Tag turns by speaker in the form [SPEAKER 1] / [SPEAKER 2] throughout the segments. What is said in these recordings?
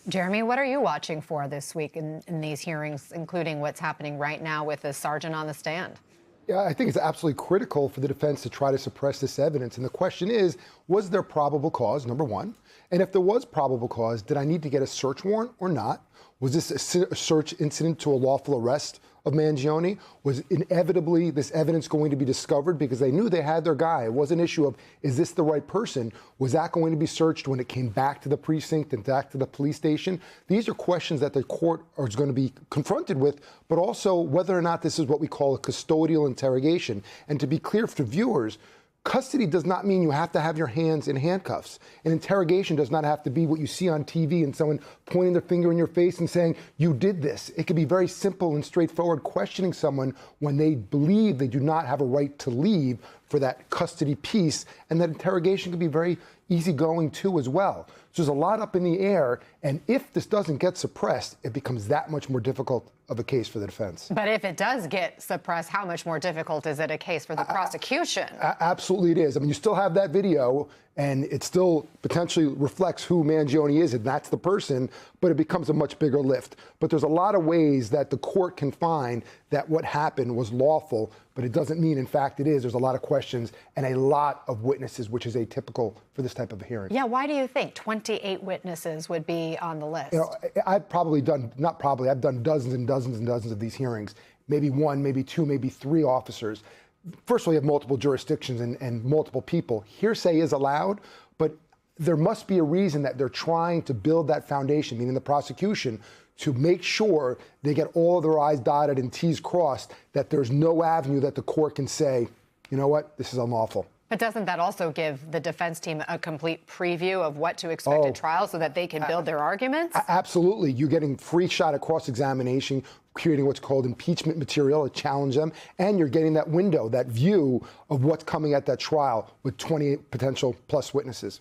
[SPEAKER 1] Jeremy, what are you watching for this week in these hearings, including what's happening right now with the sergeant on the stand?
[SPEAKER 2] Yeah, I think it's absolutely critical for the defense to try to suppress this evidence. And the question is, was there probable cause, number one? And if there was probable cause, did I need to get a search warrant or not? Was this a search incident to a lawful arrest of Mangione? Was inevitably this evidence going to be discovered because they knew they had their guy? It was an issue of, is this the right person? Was that going to be searched when it came back to the precinct and back to the police station? These are questions that the court is going to be confronted with, but also whether or not this is what we call a custodial interrogation. And to be clear for viewers, custody does not mean you have to have your hands in handcuffs. An interrogation does not have to be what you see on TV and someone pointing their finger in your face and saying, you did this. It can be very simple and straightforward, questioning someone when they believe they do not have a right to leave for that custody piece. And that interrogation can be very easygoing too as well. So there's a lot up in the air. And if this doesn't get suppressed, it becomes that much more difficult of a case for the defense.
[SPEAKER 1] But if it does get suppressed, how much more difficult is it a case for the prosecution?
[SPEAKER 2] Absolutely it is. I mean, you still have that video, and it still potentially reflects who Mangione is, and that's the person, but it becomes a much bigger lift. But there's a lot of ways that the court can find that what happened was lawful, but it doesn't mean, in fact, it is. There's a lot of questions and a lot of witnesses, which is atypical for this type of a hearing.
[SPEAKER 1] Yeah, why do you think 28 witnesses would be on the list?
[SPEAKER 2] You know, I've done dozens and dozens and dozens of these hearings, maybe one, maybe two, maybe three officers. First of all, you have multiple jurisdictions and multiple people. Hearsay is allowed, but there must be a reason that they're trying to build that foundation, meaning the prosecution, to make sure they get all of their I's dotted and T's crossed, that there's no avenue that the court can say, you know what, this is unlawful.
[SPEAKER 1] But doesn't that also give the defense team a complete preview of what to expect at trial so that they can build their arguments?
[SPEAKER 2] Absolutely. You're getting free shot at cross-examination, creating what's called impeachment material to challenge them, and you're getting that window, that view of what's coming at that trial with 28 potential plus witnesses.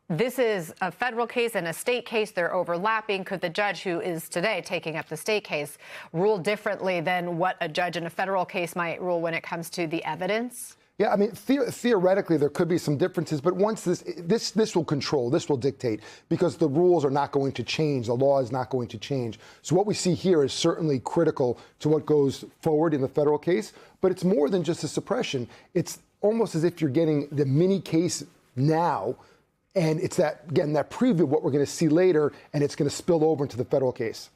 [SPEAKER 1] This is a federal case and a state case. They're overlapping. Could the judge who is today taking up the state case rule differently than what a judge in a federal case might rule when it comes to the evidence?
[SPEAKER 2] Yeah, I mean, theoretically, there could be some differences, but once this will control, this will dictate, because the rules are not going to change, the law is not going to change. So what we see here is certainly critical to what goes forward in the federal case, but it's more than just a suppression. It's almost as if you're getting the mini case now, and it's that, again, that preview of what we're going to see later, and it's going to spill over into the federal case.